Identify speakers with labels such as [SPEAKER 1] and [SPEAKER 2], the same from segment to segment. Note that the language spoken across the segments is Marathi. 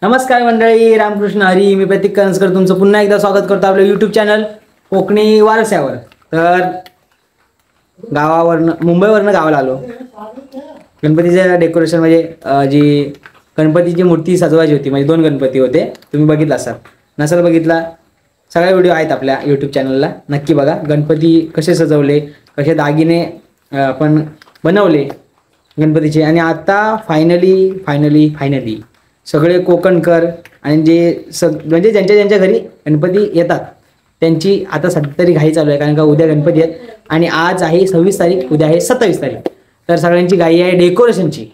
[SPEAKER 1] नमस्कार मंडळी, रामकृष्ण हरी. मी प्रतीक करंजकर तुमचं पुन्हा एकदा स्वागत करतो आपलं यूट्यूब चॅनल कोकणी वारस्यावर. तर गावावरनं मुंबईवरनं गावाला आलो. गणपतीचं डेकोरेशन म्हणजे जी गणपतीची मूर्ती सजवायची होती, म्हणजे 2 गणपती होते. तुम्ही बघितला असाल, नसेल बघितला सगळे व्हिडिओ आहेत आपल्या यूट्यूब चॅनलला, नक्की बघा. गणपती कसे सजवले, कसे दागिने आपण बनवले गणपतीचे. आणि आता फायनली सगळे कोकणकर आणि जे म्हणजे ज्यांच्या घरी गणपती येतात त्यांची आता सध्या तरी घाई चालू आहे, कारण का उद्या गणपती आहेत आणि आज आहे 26 तारीख, उद्या आहे 27 तारीख. तर सगळ्यांची घाई आहे डेकोरेशनची.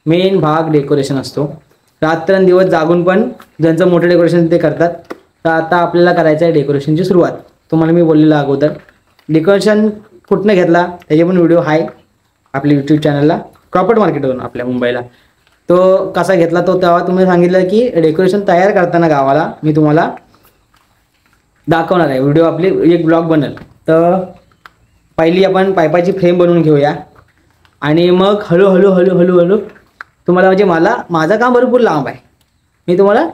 [SPEAKER 1] मेन भाग डेकोरेशन असतो. रात्रंदिवस जागून पण ज्यांचं मोठं डेकोरेशन ते करतात. तर आता आपल्याला करायचं आहे डेकोरेशनची सुरुवात. तुम्हाला मी बोललेलं अगोदर डेकोरेशन कुठनं घेतला त्याचे पण व्हिडिओ आहे आपल्या यूट्यूब चॅनलला, क्रॉफर्ड मार्केटवरून आपल्या मुंबईला. तो कसा घेतला तो तेव्हा तुम्ही सांगितलं की डेकोरेशन तयार करताना गावाला मी तुम्हाला दाखवणार आहे. व्हिडिओ आपली एक ब्लॉग बनेल. तर पहिली आपण पाईपाची फ्रेम बनवून घेऊया आणि मग हळूहळू तुम्हाला, म्हणजे माझं काम भरपूर लांब आहे. मी तुम्हाला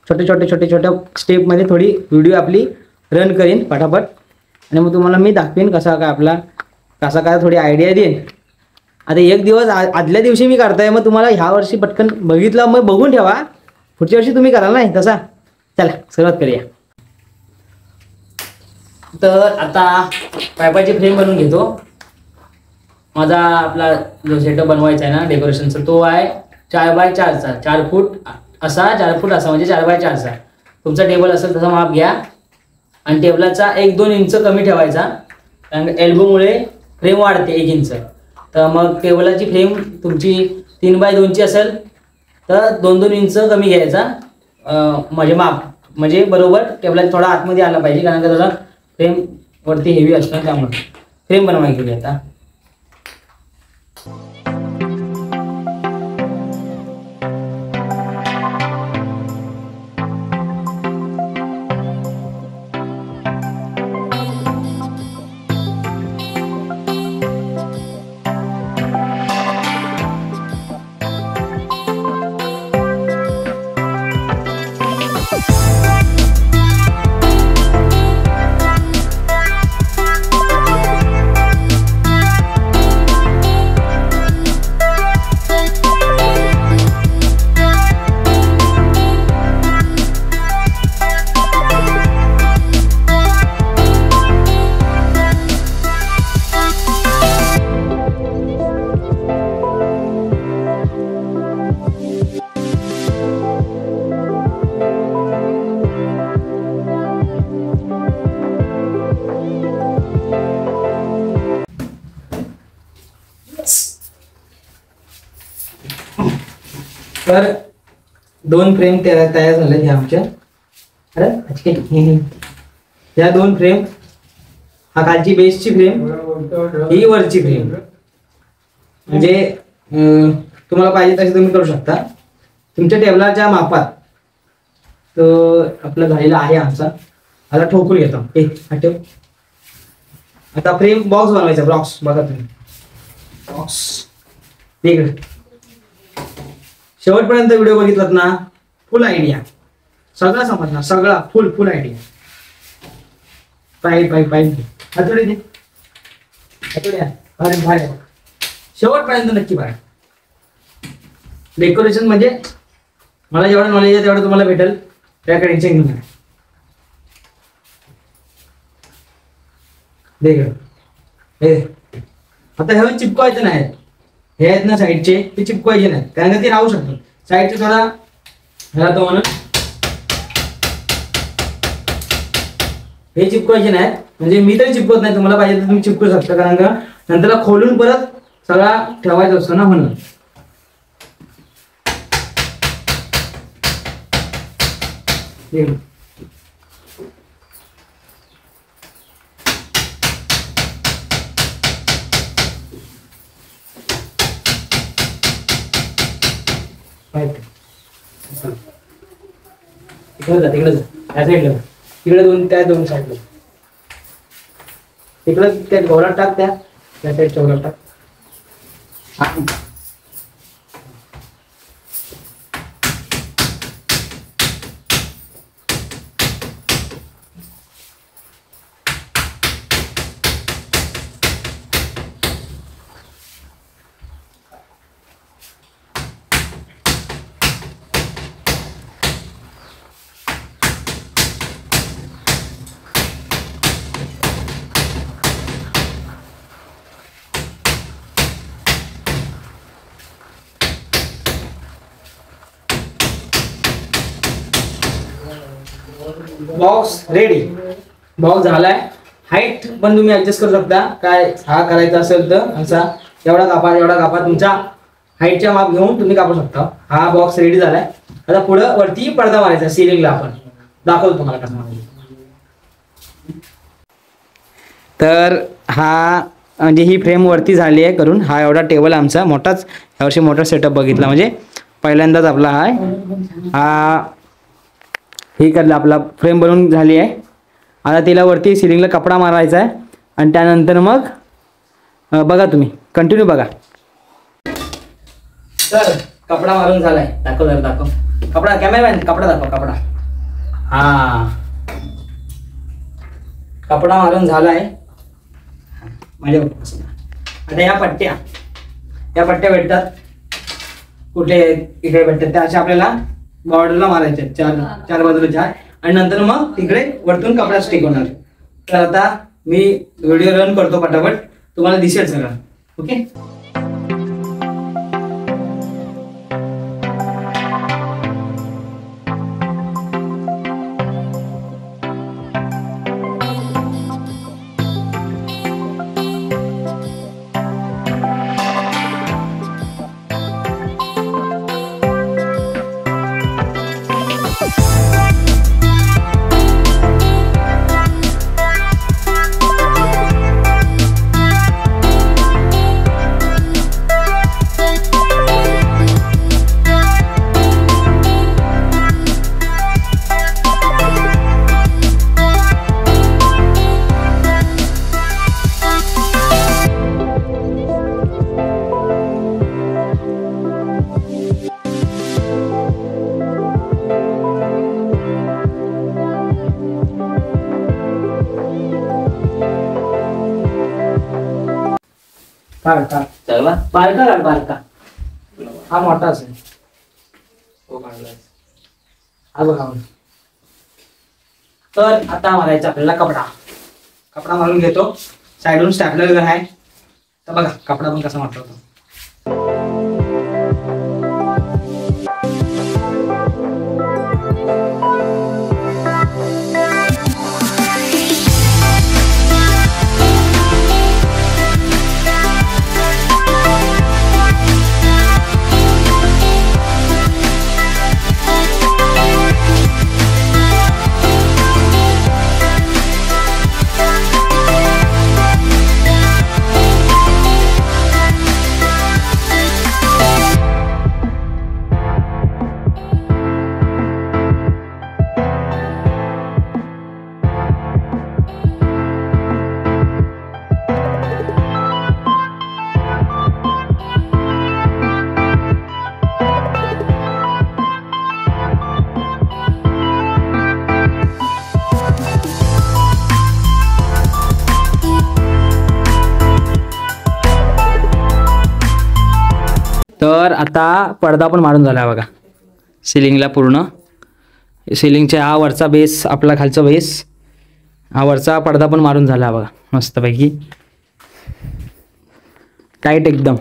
[SPEAKER 1] छोट्या स्टेपमध्ये थोडी व्हिडिओ आपली रन करीन पटापट आणि मग तुम्हाला मी दाखवेन कसा काय थोडी आयडिया देईन. आता एक दिवस आदल्या दिवशी मी करताय, मग तुम्हाला ह्या वर्षी पटकन बघितलं मग बघून ठेवा, पुढच्या वर्षी तुम्ही कराल नाही तसा. चला सुरुवात करूया. तर आता पाईपाची फ्रेम बनवून घेतो. माझा आपला जो सेटअप बनवायचा आहे ना डेकोरेशनचा, तो आहे 4x4चा, 4 फूट असा 4 फूट असा, म्हणजे 4x4चा. तुमचा टेबल असेल तसा माप घ्या आणि टेबलाचा 1-2 इंच कमी ठेवायचा, कारण एल्बोमुळे फ्रेम वाढते 1 इंच. तर मग टेबलाची फ्रेम तुमची 3x2ची असेल तर 2-2 इंच कमी घ्यायचा, म्हणजे माप, म्हणजे बरोबर टेबलाच्या थोडा आतमध्ये आला पाहिजे, कारण का त्याला फ्रेम वरती हेवी असणार, त्यामुळे फ्रेम बनवायची गेली. आता तर 2 फ्रेम तयार झाल्या ह्या आमच्या. ह्या 2 फ्रेम, हा खालची बेसची फ्रेम, ही वरची फ्रेम. म्हणजे तुम्हाला पाहिजे तसे तुम्ही करू शकता तुमच्या टेबलाच्या मापात. तर आपलं झालेला आहे आमचा. आता ठोकून घेतो. ठेव. आता फ्रेम बॉक्स बनवायचा. बॉक्स बघा तुम्ही, बॉक्स इकडे. शेवटपर्यंत व्हिडिओ बघितलात ना, फुल आयडिया सगळा समजणार, सगळा फुल आयडिया. पाईप हातोडी दे, हातोडी शेवटपर्यंत नक्की बघा. डेकोरेशन म्हणजे मला जेवढं नॉलेज आहे तेवढं तुम्हाला भेटेल, त्याकडे टेन्शन घेऊ नका. आता हे चिपकवायचं नाही, हे आहेत ना साईडचे, ते चिपकवायचे नाहीत, कारण का ते राहू शकतात. साईडचे थोडा राहतो म्हणून हे चिपकवायचे नाहीत. म्हणजे मी तरी चिपकवत नाही, तुम्हाला पाहिजे तर तुम्ही चिपकू शकता, कारण का नंतर खोलून परत सगळा ठेवायचा असतो ना, म्हणून. तिकडे त्या साईडला, तिकडे 2 साईडला, तिकडे त्या गौरात टाक, त्या साईडच्या गौरात टाक. बॉक्स रेडी, बॉक्स झालाय. हाईट पण तुम्ही ऍडजस्ट करू शकता, काय हा करायचा असेल तर असा एवढा कापा तुमच्या हाईटच्या माप घेऊन तुम्ही कापू शकता. हा बॉक्स रेडी झालाय. आता पुढे वरती पडदा मारायचा सिलिंगला, आपण दाखवतो तुम्हाला कसं मारायचं. तर हा म्हणजे ही फ्रेम वरती झाली आहे करून. हा एवढा टेबल आमचा मोठाच यावर्षी मोठा सेटअप बघितला, म्हणजे पहिल्यांदाच आपला हा हे करला, आपला फ्रेम बनवून झाली आहे. आता तिला वरती सिलिंगला कपडा मारायचा आहे आणि त्यानंतर मग बघा तुम्ही कंटिन्यू बघा. तर कपडा मारून झालाय, दाखव कपडा, कॅमेरामॅन कपडा दाखव, कपडा. हा कपडा मारून झालाय म्हणजे. आता या पट्ट्या भेटतात, कुठे इकडे भेटतात त्या अशा आपल्याला बॉर्डरला मारायच्या, चार बाजूला 4, आणि नंतर मग तिकडे वरतून कपडा स्टिक होणार. तर आता मी व्हिडिओ रन करतो पटापट, तुम्हाला दिसेल सगळं. ओके. बारका हा मोठा असेल. तर आता मारायचा आपल्याला कपडा मारून घेतो. साईडून स्टॅपलर गन आहे, तर बघा कपडा पण कसा मारतो. तर आता पडदा पण मारून झाला बघा सिलिंगला. पूर्ण सिलिंगच्या हा वरचा बेस, आपला खालचा बेस, हा वरचा पडदा पण मारून झाला बघा मस्तपैकी टाईट एकदम.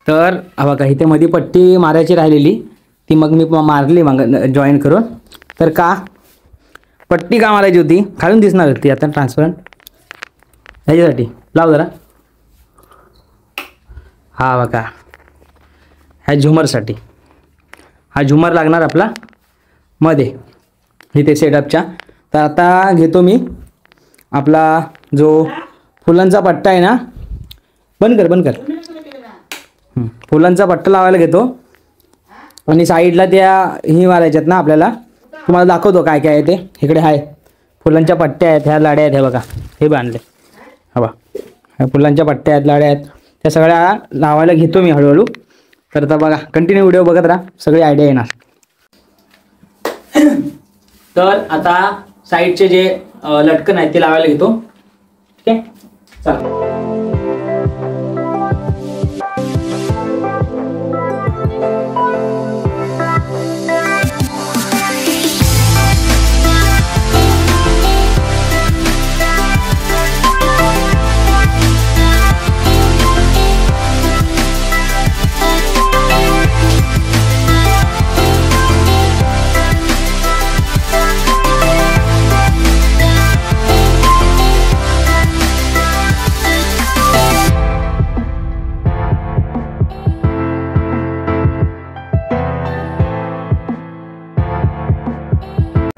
[SPEAKER 1] तर हा बघा इथे मध्ये पट्टी मारायची राहिलेली, ती मग मी मारली मग जॉईन करून. तर का पट्टी का मारायची होती, खालून दिसणार होती आता ट्रान्सपरंट, ह्याच्यासाठी लाव जरा. हा बघा ह्या झुमरसाठी, हा झुमर लागणार आपला मध्ये इथे सेटअपच्या. तर आता घेतो मी आपला जो फुलांचा पट्टा आहे ना, बंद कर. फुलांचा पट्टा लावायला घेतो आणि साईडला त्या ही मारायच्यात ना आपल्याला. तुम्हाला दाखवतो काय काय आहे ते. इकडे आहे फुलांच्या पट्ट्या आहेत, ह्या लाड्या आहेत, हे बघा हे बांधले, हा बा ह्या फुलांच्या पट्ट्या आहेत, लाड्या आहेत, त्या सगळ्या लावायला घेतो मी हळूहळू. तर आता बघा कंटिन्यू व्हिडिओ बघत राहा, सगळी आयडिया येणार. तर आता साईडचे जे लटकन आहेत ते लावायला घेतो. ठीक आहे, चला.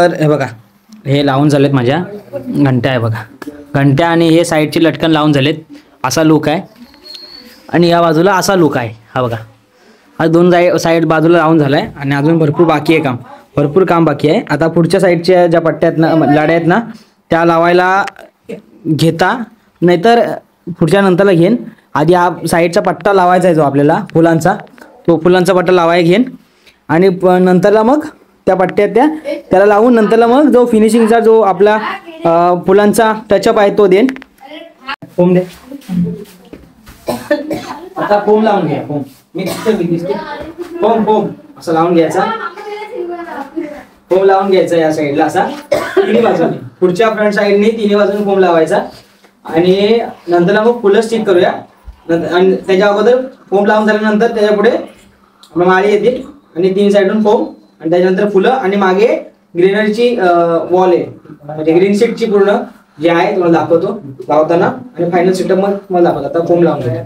[SPEAKER 1] तर हे बघा, हे लावून झालेत माझ्या घंट्या आहे बघा, घंट्या आणि हे साईडचे लटकन लावून झालेत. असा लुक आहे आणि या बाजूला असा लुक आहे. हा बघा, हा दोन साईड बाजूला लावून झाला आहे आणि अजून भरपूर बाकी आहे, भरपूर काम बाकी आहे. आता पुढच्या साईडच्या ज्या पट्ट्या आहेत ना, लाड्या आहेत ना, त्या लावायला घेता, नाहीतर पुढच्या नंतरला घेईन. आधी हा साईडचा पट्टा लावायचा आहे जो आपल्याला फुलांचा, तो फुलांचा पट्टा लावायला घेईन आणि नंतरला मग त्या पट्ट्या त्याला लावून नंतरला मग जो फिनिशिंगचा जो आपला फुलांचा टचअप आहे तो देईन. फोम दे आता, फोम लावून घ्या. फोम मी दिसते, फोम असं लावून घ्यायचा. फोम लावून घ्यायचा या साईडला असा तिन्ही बाजूने, पुढच्या फ्रंट साईडने तिन्ही बाजूने फोम लावायचा आणि नंतरला मग फुलं स्टिक करूया. आणि त्याच्या अगोदर फोम लावून झाल्यानंतर त्याच्या पुढे माळी येतील आणि तीन साईडून फोम आणि त्याच्यानंतर फुलं आणि मागे ग्रीनरीची वॉल आहे, म्हणजे ग्रीन शीटची पूर्ण जे आहे तुम्हाला दाखवतो लावताना आणि फायनल सेटअप मग मला दाखवतो. आता फोम लावून घ्या.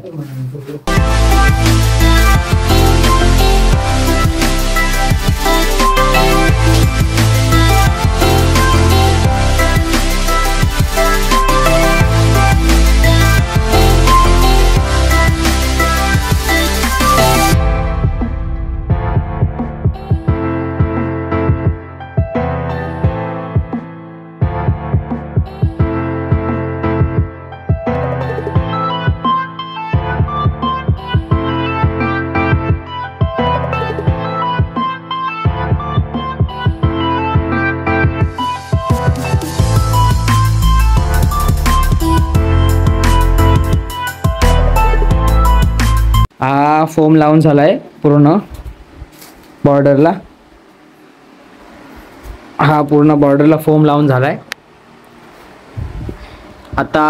[SPEAKER 1] हा फोम लावून झालाय पूर्ण बॉर्डरला, हा पूर्ण बॉर्डरला फोम लावून झालाय. आता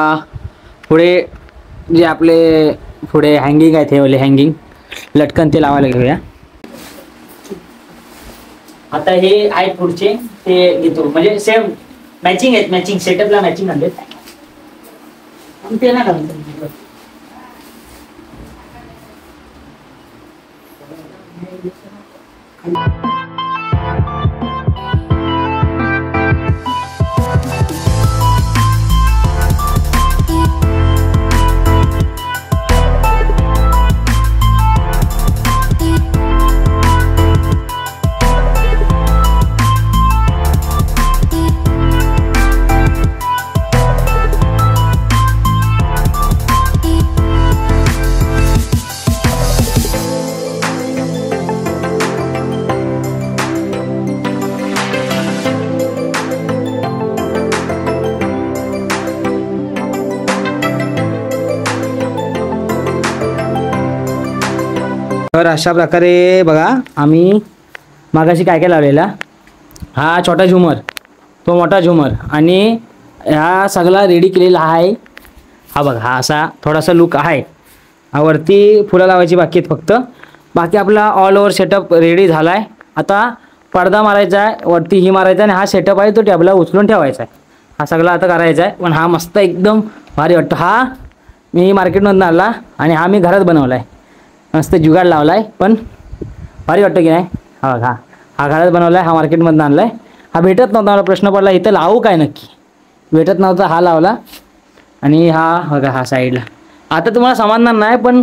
[SPEAKER 1] पुढे जे आपले पुढे हँगिंग आहेत, हे वाले हँगिंग लटकन ते लावायला घेऊया. आता हे आहेत पुढचे ते घेतो, म्हणजे सेम मॅचिंग आहेत, मॅचिंग सेटअपला मॅचिंग आणले ते ना का. तर अशा प्रकारे बघा, आम्ही मागाशी काय काय लावलेला, हा छोटा झुमर, तो मोठा झुमर आणि हा सगळा रेडी केलेला आहे. हा बघा, हा असा थोडासा लुक आहे. हा वरती फुलं लावायची बाकी आहेत फक्त, बाकी आपला ऑल ओव्हर सेटअप रेडी झाला आहे. आता पडदा मारायचा आहे, वरती ही मारायचा आणि हा सेटअप आहे तो टेबला उचलून ठेवायचा आहे. हा सगळा आता करायचा आहे. पण हा मस्त एकदम भारी वाटतो. हा मी मार्केटमधून आणला आणि हा मी घरात बनवला आहे, मस्त जुगाड लावला आहे, पण भारी वाटतं की नाही. हा बघा, हा घरात बनवला आहे, हा मार्केटमधून आणला आहे. हा भेटत नव्हता, मला प्रश्न पडला इथं लावू काय नक्की, भेटत नव्हता, हा लावला. आणि हा बघा, हा साईडला आता तुम्हाला समजणार नाही, पण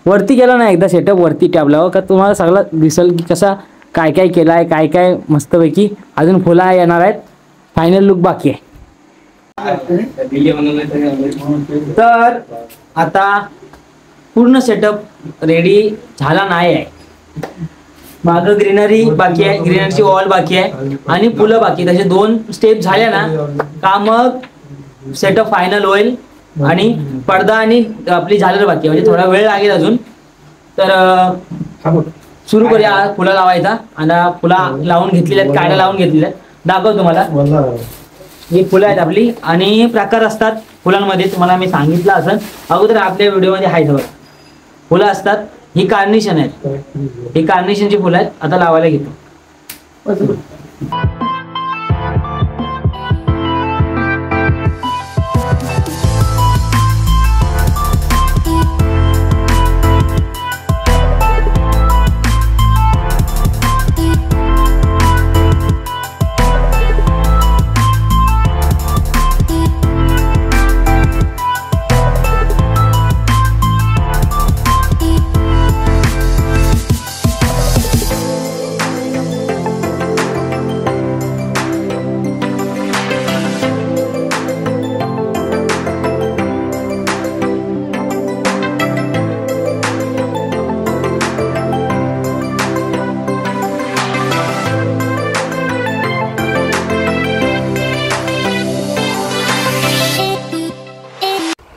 [SPEAKER 1] वरती गेला नाही एकदा सेटअप वरती टॅबलावर का तुम्हाला सगळं दिसेल की कसा काय काय केलं आहे, काय काय मस्तपैकी अजून फुलं येणार आहेत. फायनल लुक बाकी आहे. तर आता पूर्ण सेटअप रेडी झाला नाही आहे. मागं ग्रीनरी बाकी आहे, ग्रीनरीची वॉल बाकी आहे आणि फुलं बाकी. तसे 2 स्टेप झाल्या ना का मग सेटअप फायनल होईल आणि पडदा आणि आपली झालर बाकी आहे, म्हणजे थोडा वेळ लागेल अजून. तर सुरू करूया फुलं लावायचा. आणि फुला लावून घेतलेल्या आहेत, काड्या लावून घेतलेल्या आहेत, दाखव तुम्हाला. ही फुलं आहेत आपली आणि प्रकार असतात फुलांमध्ये, तुम्हाला मी सांगितलं असं अगोदर आपल्या व्हिडिओमध्ये आहे. सगळं फुलं असतात, ही कार्निशन आहेत, ही कार्निशनची फुलं आहेत. आता लावायला घेतो.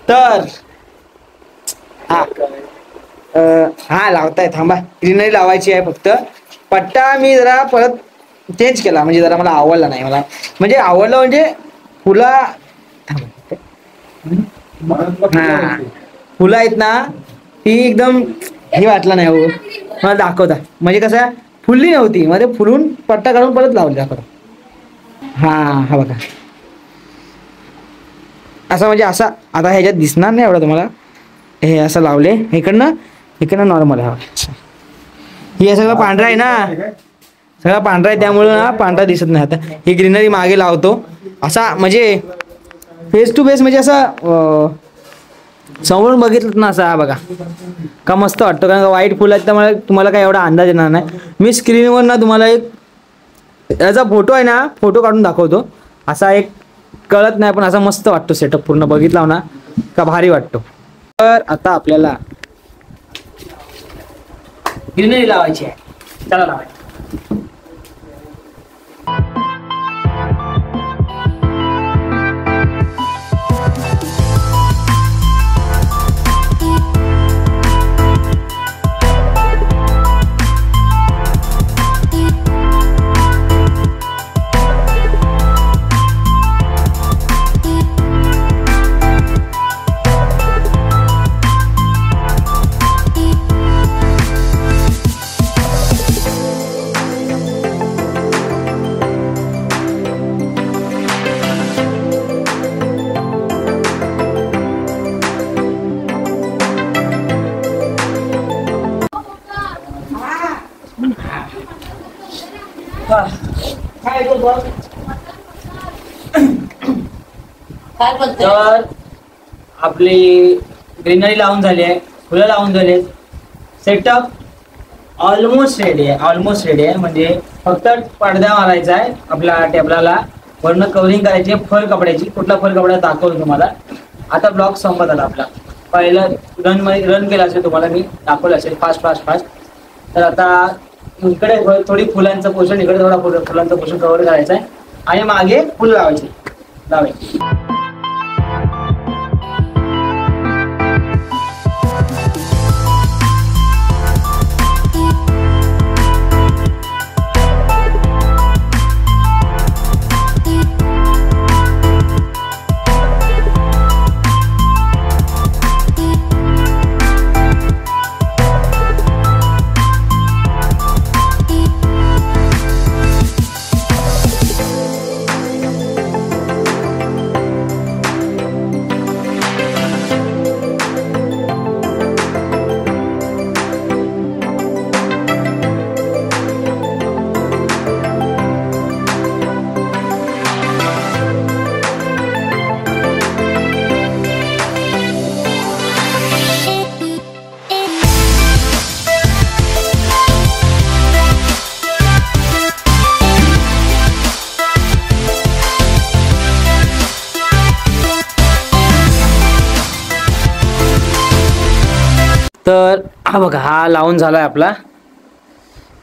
[SPEAKER 1] तर हा लावताय, थांबा. ग्रीनरी लावायची आहे फक्त. पट्टा मी जरा परत चेंज केला, म्हणजे जरा मला आवडला नाही. मला म्हणजे आवडलं म्हणजे फुला, हा फुलं आहेत ना ती एकदम हे वाटलं नाही हो मला दाखवता. म्हणजे कसं फुलली नव्हती, मध्ये फुलून पट्टा काढून परत लावली दाखवता. हा बघा असं, म्हणजे असा आता ह्याच्यात दिसणार नाही एवढं तुम्हाला. हे असं लावले इकडनं नॉर्मल आहे. हे सगळं पांढरा आहे ना, सगळा पांढरा आहे त्यामुळं ना पांढरा दिसत नाही. आता ही ग्रीनरी मागे लावतो असा, म्हणजे फेस टू फेस, म्हणजे असं समोरून बघितलं ना असं. हा बघा का मस्त वाटतं, कारण का वाईट फुल आहेत त्यामुळे तुम्हाला काही एवढा अंदाज येणार नाही. मी स्क्रीनवर ना तुम्हाला एक याचा फोटो आहे ना, फोटो काढून दाखवतो. असा एक कळत नाही पण असा मस्त वाटतो सेटअप, पूर्ण बघितला ना का भारी वाटतो. तर आता आपल्याला ग्रीनरी लावायची आहे, चला लावायची. तर आपली ग्रीनरी लावून झाली आहे, फुलं लावून झाले, सेटअप ऑलमोस्ट रेडी आहे. म्हणजे फक्त पडदा मारायचा आहे आपल्या टेबलाला, वरनं कव्हरिंग करायची आहे फर कपड्याची. कुठला फर कपडा दाखवतो तुम्हाला. आता ब्लॉग संपत आला आपला. पहिलं रन केला असेल तुम्हाला, मी दाखवलं असेल फास्ट. तर आता इकडे थोडी फुलांचं पोर्शन, इकडे थोडा फुलांचं पोर्शन कव्हर करायचं आहे आणि मागे फुलं लावायची. तर हा बघा, हा लावून झालाय आपला.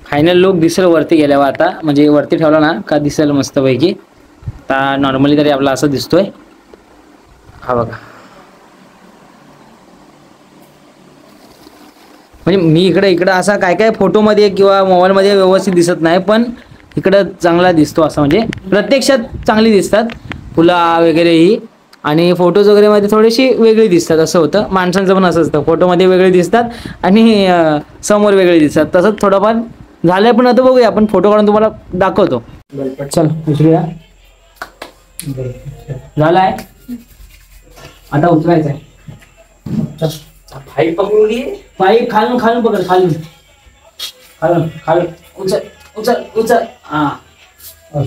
[SPEAKER 1] फायनल लुक दिसेल वरती गेल्यावर. आता म्हणजे वरती ठेवला ना का दिसेल मस्तपैकी. आता नॉर्मली तरी आपला असं दिसतोय. हा बघा, म्हणजे मी इकडे असा काय फोटोमध्ये किंवा मोबाईलमध्ये व्यवस्थित दिसत नाही, पण इकडं चांगला दिसतो असं. म्हणजे प्रत्यक्षात चांगली दिसतात फुलं वगैरे ही, आणि फोटोज वगैरे मध्ये थोडीशी वेगळी दिसतात. असं होतं, माणसांचं पण असं असतं, फोटोमध्ये वेगळे दिसतात आणि समोर वेगळे दिसतात. तसंच थोडंफार झालंय. पण आता बघूया, आपण फोटो काढून तुम्हाला दाखवतो. चल उचलूया. झालाय, आता उचलायचं आहे. पाईप पकडून, पाईप खालून पकड, खालून उचल. हा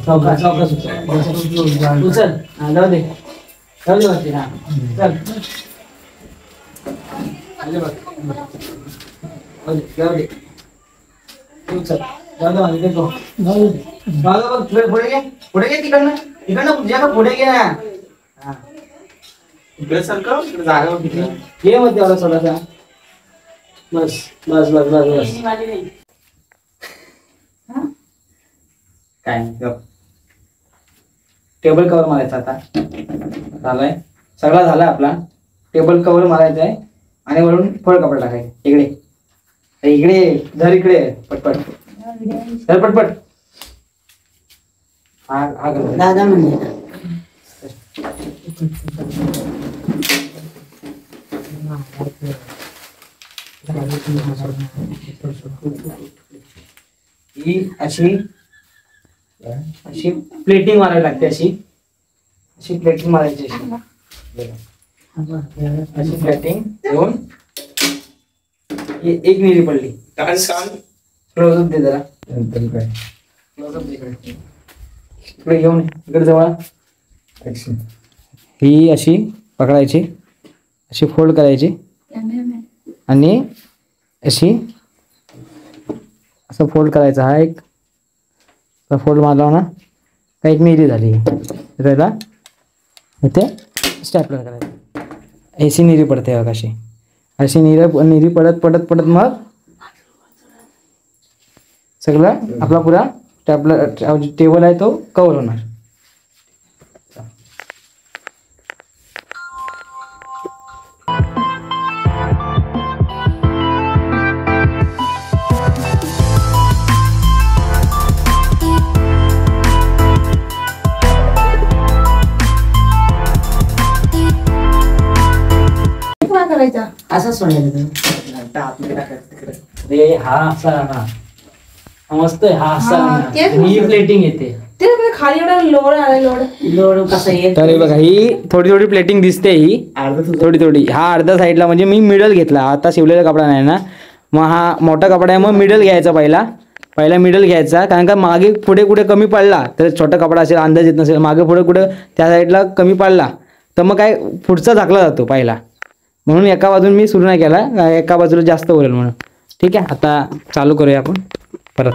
[SPEAKER 1] चौकास उचल. हा जाऊ दे वरती. हा चल उचल. पुढे घे तिकडनं तुझ्या पुढे घे ना. इकडे सारखं जागा घे मग तेवढा थोडासा. बस. काय टेबल कव्हर मारायचा आता. झालाय, सगळा झालाय आपला टेबल कव्हर मारायचं आहे आणि वरून फळ कपडा टाकायचं. इकडे धर, इकडे पटपट धर, पटपट. हा
[SPEAKER 2] दादा म्हणजे
[SPEAKER 1] ही अशी प्लेटिंग मारावी लागते. अशी प्लेटिंग मारायची. अशी प्लेटिंग घेऊन एक निरी पडली. क्लोजअप दे जरा. क्लोजअप दे इकडे घेऊन, इकडे जवळ. ही अशी पकडायची, अशी फोल्ड करायची आणि अशी असं फोल्ड करायचं. हा एक फोल्ड मारला ना का एक निरी झाली. त्याला इथे स्टॅपलर करायचं. अशी निरी पडते बघ. अशी निरी पडत पडत पडत मग सगळं आपला पुरा स्टॅपलर टेबल आहे तो कव्हर होणार.
[SPEAKER 2] असं सोडायचं.
[SPEAKER 1] हा असा ना मस्त आहे. हा असा ही प्लेटिंग येते.
[SPEAKER 2] ते खाली एवढा लोड कसं येत.
[SPEAKER 1] तर बघा ही थोडी थोडी प्लेटिंग दिसते. ही थोडी थोडी. हा अर्धा साईडला म्हणजे मी मिडल घेतला. आता शिवलेला कपडा नाही ना, मग हा मोठा कपडा आहे. मग मिडल घ्यायचा. पहिला मिडल घ्यायचा, कारण का मागे पुढे कुठे कमी पडला तर छोटा कपडा असेल, अंदाज येत नसेल, मागे पुढे कुठे त्या साईडला कमी पडला तर मग काय पुढचा झाकला जातो पहिला. म्हणून एका बाजून मी सुरू नाही केला, एका बाजूला जास्त उरेल म्हणून. ठीक आहे, आता चालू करूया आपण परत.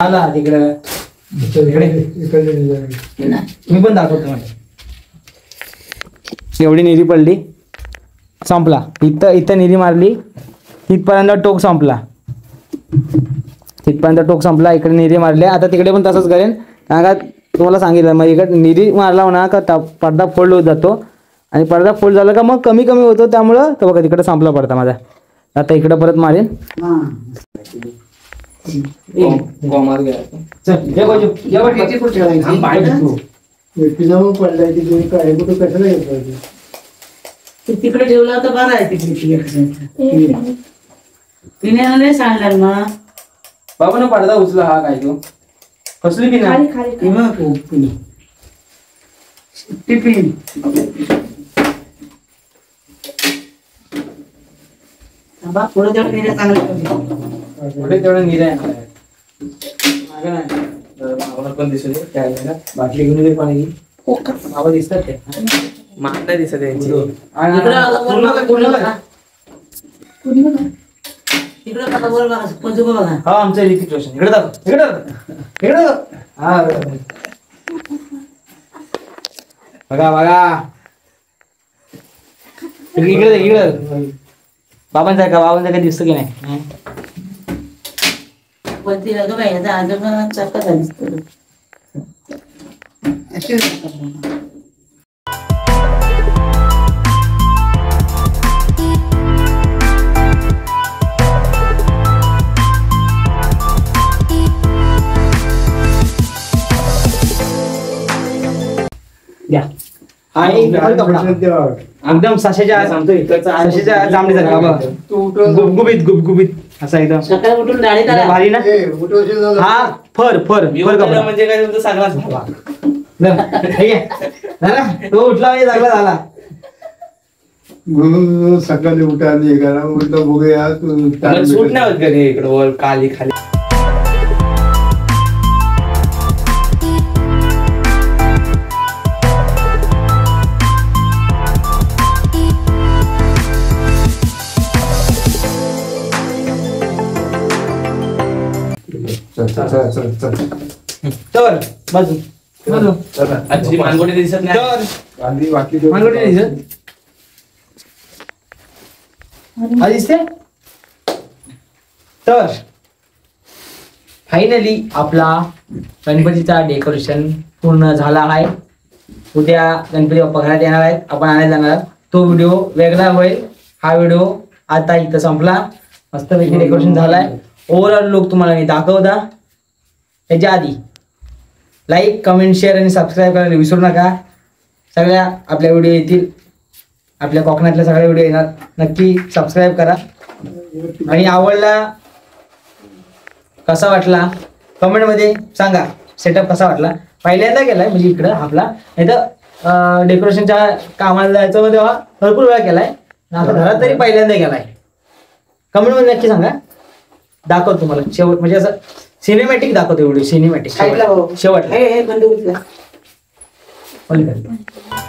[SPEAKER 1] आला तिकडे मी पण दाखवतो. एवढी निरी पडली, संपला. इथं निरी मारली, तिथपर्यंत टोक संपला. इकडे निरी मारली. आता तिकडे पण तसंच करेन, कारण का तुम्हाला सांगितलं मग इकडे निरी मारला ना का पडदा फोल्ड होत जातो आणि पडदा फोल्ड झाला का मग कमी कमी होतो. त्यामुळं तर बघा तिकडे संपला पडदा माझा. आता इकडे परत मारेन.
[SPEAKER 2] तिकडे ठेवला तर बरं आहे. तिकडे पिण्याला नाही सांगणार मग
[SPEAKER 1] बाबा ना पडदा उचला. हा काय तो कसली पिना
[SPEAKER 2] टिफिन पुढे तेवढं निर्या चांगलं
[SPEAKER 1] पुढे तेवढं निर्या पण दिसू दे. त्या बाटली घेऊन दे पाणी. बाबा दिसतात ते मान नाही दिसत त्यांची. हा आमचं ऋतिक रोशन. इकडे जातो, इकडे हा बघा इकडे बाबांचा काय दिसतं की नाही. हा एकदम सशाच्या सांगतोय सशाच्या जांभळीचा बाबा गुबगुबीत असा एकदम
[SPEAKER 2] सकाळी उठून डाळी
[SPEAKER 1] भारी ना. हा फर कपडा म्हणजे काय तुमचा सगळाच तो उठला म्हणजे सगळा झाला.
[SPEAKER 3] म्हणून सकाळी उठा उठलं बघूया
[SPEAKER 1] सूट नाही होत कधी इकडं वर खाली खाली.
[SPEAKER 3] चल चल चल
[SPEAKER 1] तर बाजू बाजू
[SPEAKER 3] चला
[SPEAKER 4] आजची मानगोटी दिसत नाही.
[SPEAKER 1] तर
[SPEAKER 3] गांधी बाकी
[SPEAKER 1] मानगोटी नाही दिसत हा दिसते तर फायनली आपला गणपतीचा डेकोरेशन पूर्ण झाला आहे. उद्या गणपती बाप्पा घरात येणार आहेत, आपण आणायला जाणार आहोत. तो व्हिडिओ वेगळा होईल. हा व्हिडिओ आता इथं संपला. मस्तपैकी डेकोरेशन झालाय. ओव्हरऑल लुक तुम्हाला मी दाखवता. त्याच्या आधी लाईक कमेंट शेअर आणि सबस्क्राईब करायला विसरू नका. सगळ्या आपल्या व्हिडिओ येतील, आपल्या कोकणातल्या सगळ्या व्हिडिओ येणार. नक्की सबस्क्राईब करा आणि आवडला कसा वाटला कमेंटमध्ये सांगा. सेटअप कसा वाटला. पहिल्यांदा केलाय म्हणजे इकडं आपला, नाही तर डेकोरेशनच्या कामाला जायचं मग तेव्हा भरपूर वेळा केलाय. आता घरात तरी पहिल्यांदा केलाय. कमेंटमध्ये नक्की सांगा. दाखवतो तुम्हाला शेवट, म्हणजे असं सिनेमॅटिक दाखवतो व्हिडिओ. सिनेमॅटिक
[SPEAKER 2] साईडला हो.
[SPEAKER 1] शेवटला
[SPEAKER 2] हे बंद होईल का?
[SPEAKER 1] पलीकडे.